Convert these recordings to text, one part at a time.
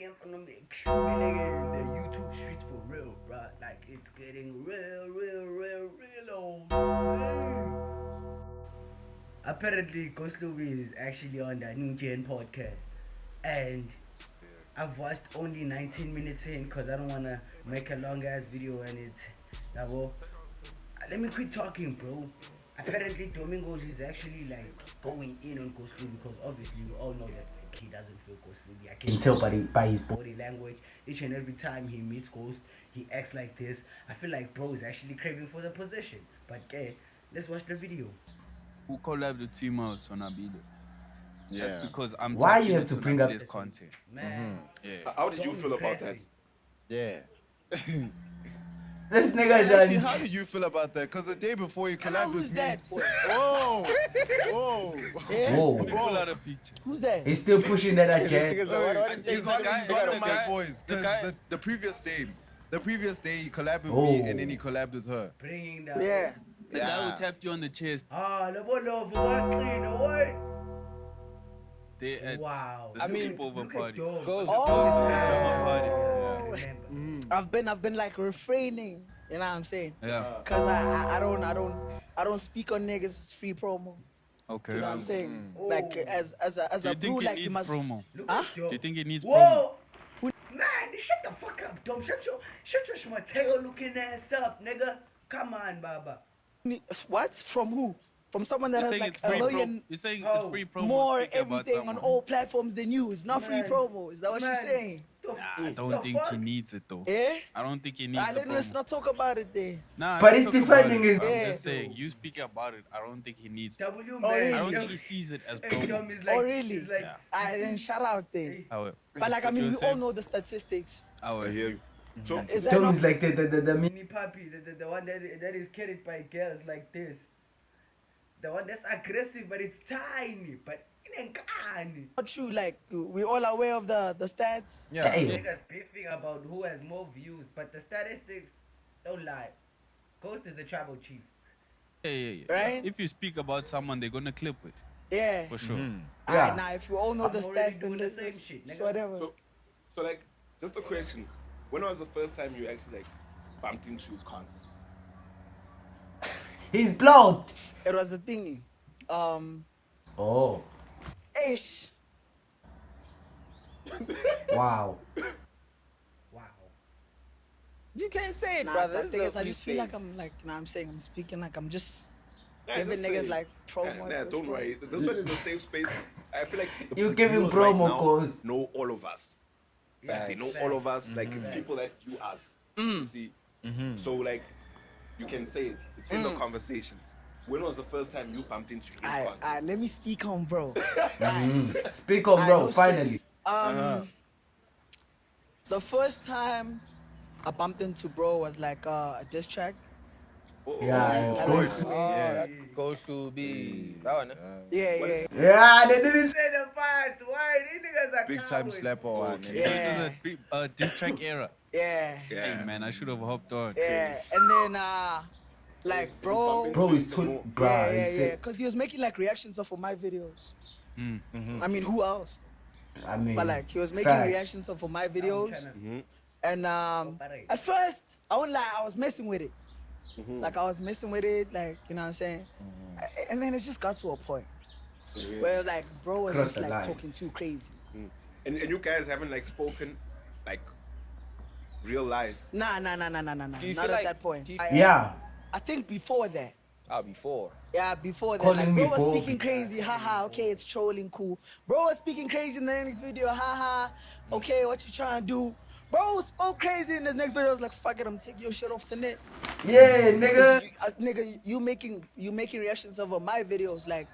am from the HLUBI nigga in the YouTube streets for real, bruh. Like, it's getting real old. Apparently, Ghosthlubi is actually on the New Gen podcast. And I've watched only 19 minutes in because I don't want to make a long ass video and it's. Well, let me quit talking, bro. Apparently, Domingos is actually like going in on Ghosthlubi because obviously we all know that like, he doesn't feel Ghosthlubi. I can tell by his body language. Each and every time he meets Ghost, he acts like this. I feel like bro is actually craving for the position. But let's watch the video. Who collabed with Tima or Sonwabile? Yeah. That's because I'm Why tapping you have to bring up Sonabile's content. Man, Yeah. How did you Dom feel is about crazy. that? Yeah. This nigga Actually, done. how did you feel about that? Because the day before you collabed Who's with me. that? Whoa! Whoa! Whoa. Pull out a picture. Who's that? He's still pushing that He's agenda. one the of my guy- boys. the Because guy- the previous day he collabed with me and then he Oh. collabed with her. Bringing that. Yeah. The guy who tapped you on the chest. Ah, the one over one clean, what? They at Wow. the sleepover party. Goes. Pajama party. I've been like refraining. You know what I'm saying? Yeah. Cause I don't speak on niggas. It's free promo. Okay. You know what I'm saying? Oh. Like as Do a you bro, think it like you needs must. promo? Huh? Do you think it needs promo? Whoa! Man, shut the fuck up, Dom. Shut your schmatego looking ass up, nigga. Come on, Baba. What? From who? From someone that You're has saying like it's a free million You're saying Oh, it's free promo. more speaking about everything on someone. all platforms than you. It's not free Man. promo. Is that what she's Man. saying? Nah, I don't think he needs it though. Eh? I don't think he needs the Let's promo. not talk about it then. Nah, But let's he's talk about defending it. his- I'm Yeah. just saying, you speak about it. I don't think he needs. W, Oh, man. really? I don't Yo, think he sees it as Hey, promo. Dom is like, Oh, really? He's like, Yeah. Then shout out there. Hey. I will. But like I mean, You we saying? all know the statistics. I will. I hear you. So, Is that Dom not? is like the mini puppy, the one that is carried by girls like this. The one that's aggressive, but it's tiny, but inenkani. Not true. Like we all aware of the stats. Yeah. Hey. Niggas beefing about who has more views, but the statistics don't lie. Ghost is the tribal chief. Yeah. Right? If you speak about someone, they're gonna clip it Yeah. for sure. Yeah. Alright, now if you all know I'm the already stats, doing then the same let's shit, it's nigga. whatever. so like, just a question. When was the first time you actually like bumped into his content? He's blown. It was the thing. Oh, Ish. wow. Wow. You can't say it, Nah, brother. this The is thing a is, I free just feel like space. I'm like, I'm saying, I'm speaking like I'm just Nah, giving just niggas say. like promo. Nah, don't worry. This one is a safe space. I feel like You the give him viewers promo now codes. know all of us. Like, they know all of us. Like it's people that you us. You see. So like, you can say it. It's in the conversation. When was the first time you bumped into his content? Let me speak on, bro. Speak on, bro. No Finally. stress. The first time I bumped into bro was like a diss track. Yeah, it's Ghost. That Ghosthlubi. That one. Yeah. Yeah, they didn't say the part. Why? These niggas are Big time cowards. slapper one. Okay. Yeah. It was a diss track era. Yeah. Hey man, I should have hopped on. Yeah. And then like bro. Bro, he's too. Bruh, Yeah. he's sick. Cause he was making like reactions off of my videos. Mm. I mean, who else? I mean, But like he was making facts. reactions off of my videos. Mm-hmm. And at first, I won't lie, I was messing with it. Like I was messing with it, like you know what I'm saying. And then it just got to a point where like bro was Cross just the like line. talking too crazy. And you guys haven't like spoken like real life. Nah. Do you Not feel at like- that point. do you- Yeah. I think before that. Before. Yeah, before that. Calling Like me bro was Bobby. speaking crazy, haha, okay, it's trolling, cool. Bro was speaking crazy in the next video, haha, okay, what you trying to do? Bro spoke crazy in this next video. I was like, fuck it, I'm taking your shit off the net. Yeah, nigga. Nigga, you making reactions over my videos, like,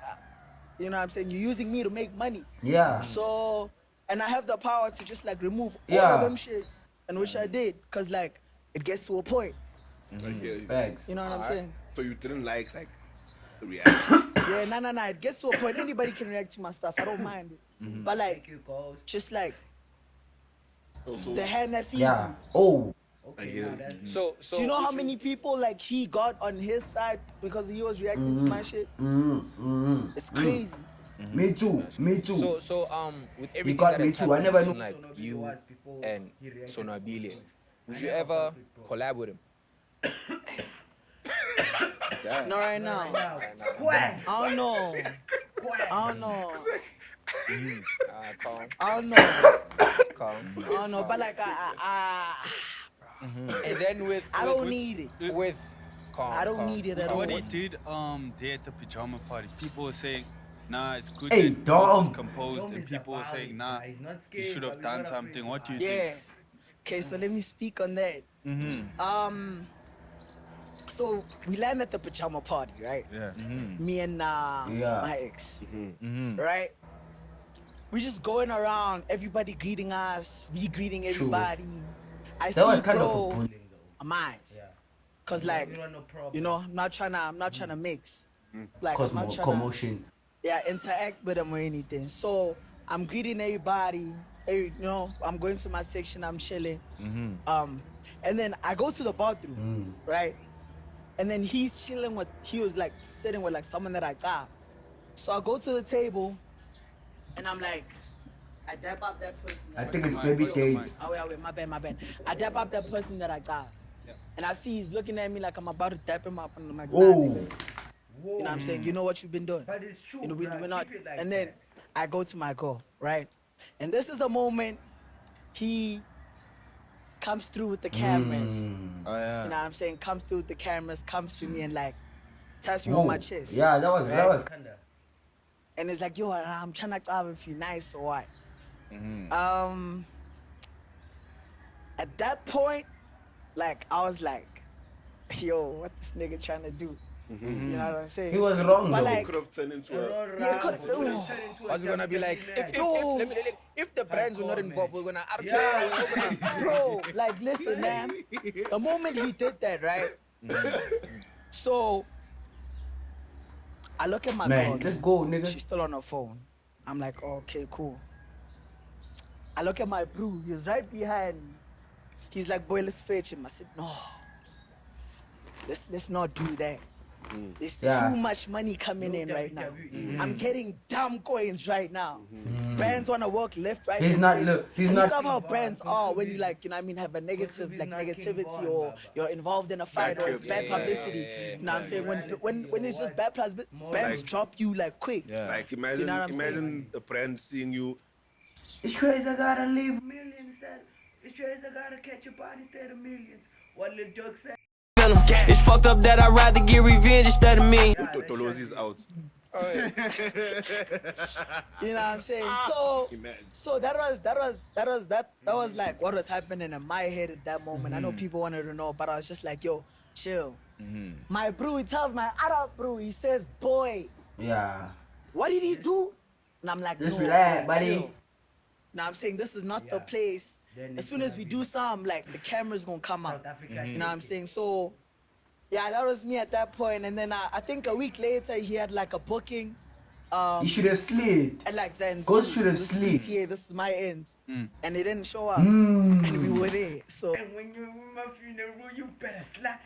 you know what I'm saying? You're using me to make money. Yeah. So, and I have the power to just like remove all Yeah. of them shits, and which I did, cause like it gets to a point. I hear you. Facts. You know what I'm saying? So you didn't like the reaction. Yeah, nah. It gets to a point. Anybody can react to my stuff. I don't mind it. But like, Thank you, Ghost. just like it's So the hand that feeds Yeah. you. Oh. I hear now you. that's- So Do you know how many people like he got on his side because he was reacting to my shit? It's crazy. Me too. Me too. So with everything got that me has too. I happened never between, knew like Sonwabile you was before and he reacted Sonwabile, to would you ever collab with him? Damn. Not right now. Quack. I don't know. Quack. I don't know. Calm, I don't know. calm. I don't know. But like And then with I don't need it. with calm. I don't calm. need it at all. What he did there at the pajama party, people were saying, nah, it's good Hey, that he's Dom. just composed, Dom and is people were about saying, it, nah, bruh. He's not you scared, should have but we're done not afraid something. to What do you ask. Yeah. think? Okay, so let me speak on that. So we land at the pajama party, right? Yeah. Me and my ex, right? We just going around, everybody greeting us, we greeting everybody. I That was see, kind of a bro, bullying though. mine. Yeah. Cause We like, don't have no problem. you know, I'm not trying to mix. Like, I'm not trying to Commotion. interact with them or anything. So I'm greeting everybody. You know, I'm going to my section. I'm chilling. And then I go to the bathroom, right? And then he was like sitting with like someone that I got. So I go to the table, and I'm like, I dap up that person. I think it's baby days. Oh wait, my bad. I dap up that person that I got. And I see he's looking at me like I'm about to dap him up, and I'm like, nah, Oh. nigga. You know what I'm saying? You know what you've been doing. But it's true. You know, bruh. we're not. Keep it like And then that. I go to my girl, right? And this is the moment he comes through with the cameras. Oh yeah. You know what I'm saying? Comes through with the cameras, comes to me and like taps me on my chest. Yeah, that was kinda. And it's like, yo, I'm trying to have if you nice or what. At that point, like I was like, yo, what this nigga trying to do? You know what I'm saying? He was wrong But though. like, Could have turned into a. yeah, it could have. What's it gonna be like? If the brands were not involved, we're gonna argue. Bro, like, listen, man. The moment he did that, right? So I look at my Man, girl. let's go, nigga. She's still on her phone. I'm like, oh, okay, cool. I look at my bro. He's right behind me. He's like, boy, let's fetch him. I said, no. Let's not do that. There's too much money coming in right now. I'm getting dumb coins right now. Brands want to work left, right, He's and not- center. look, he's And not- look at how brands are when you like, you know what I mean, have a negative, like negativity or you're involved in a fight or it's bad publicity. You know what I'm saying? When it's just bad publicity, brands drop you like quick. Yeah. Like imagine, You know what I'm imagine a brand seeing you. It's crazy I gotta leave millions instead. It's crazy I gotta catch a body instead of millions. What little joke said? It's fucked up that I'd rather get revenge instead of me. Totolozi's out. You know what I'm saying? So that was like what was happening in my head at that moment. I know people wanted to know, but I was just like, yo, chill. My bro, he tells my other bro, he says, boy, Yeah. what did he do? And I'm like, Just no, relax, buddy. chill. Now I'm saying this is not the place. Then As it's soon as gonna we be do something, like the camera's gonna come out. South Africa You know what I'm saying? So yeah, that was me at that point. And then I think a week later he had like a booking. You should have slid. And like Zen, Ghost should have this slid. PTA, this is my end. And they didn't show up. And we were there. So And when you're in my funeral, you better slap.